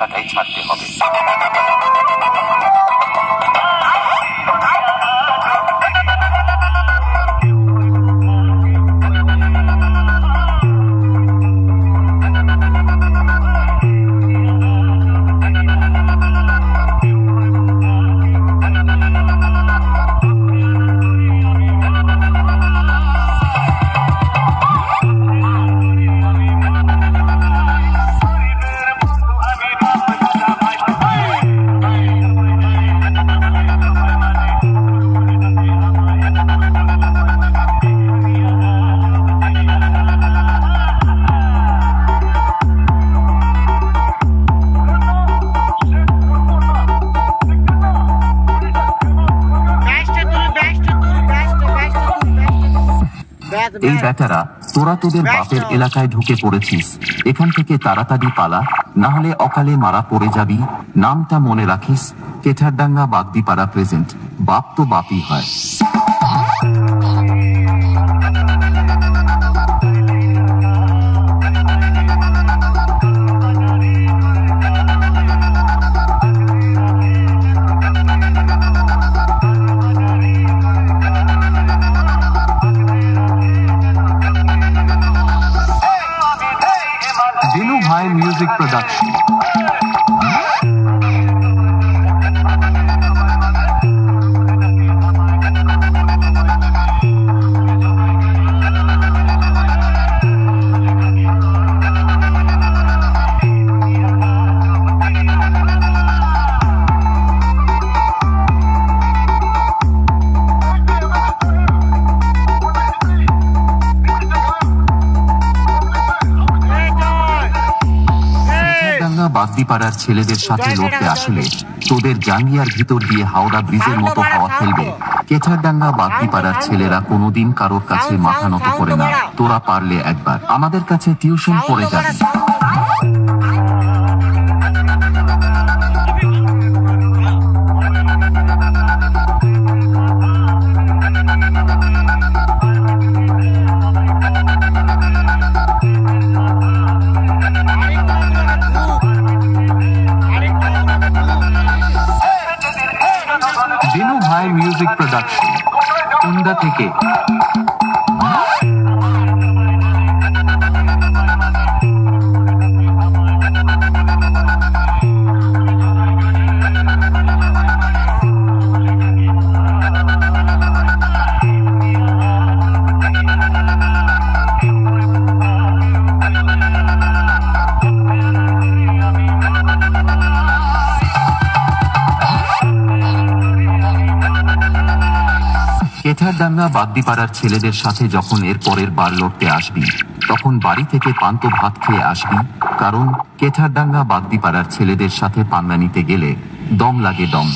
এলাকাটাই ছাড়তে হবে। এই বেটারা, তোরা তোদের বাপের এলাকায় ঢুকে পড়েছিস, এখান থেকে তাড়াতাড়ি পালা, না হলে অকালে মারা পড়ে যাবি। নামটা মনে রাখিস, কেঠারডাঙ্গা বাগদিপাড়া প্রেজেন্ট। বাপ তো বাপই হয়। Dinu Bhai Music Production. বাগদিপাড়ার ছেলেদের সাথে লড়তে আসলে তোদের জাঙ্গিয়ার ভিতর দিয়ে হাওড়া ব্রিজের মতো হাওয়া খেলবে। কেঠারডাঙ্গা বাগদিপাড়ার ছেলেরা কোনোদিন কারোর কাছে মাথা নত করে না। তোরা পারলে একবার আমাদের কাছে টিউশন পড়ে যাবি। Dinu Bhai Music Production, Kunda থেকে। কেঠারডাঙ্গা বাগদিপাড়ার ছেলেদের সাথে যখন এর পরের বার লড়তে আসবি, তখন বাড়ি থেকে পান্তা ভাত খেয়ে আসবি, কারণ কেঠারডাঙ্গা বাগদিপাড়ার ছেলেদের সাথে পাঙ্গা নিতে গেলে দম লাগে দম।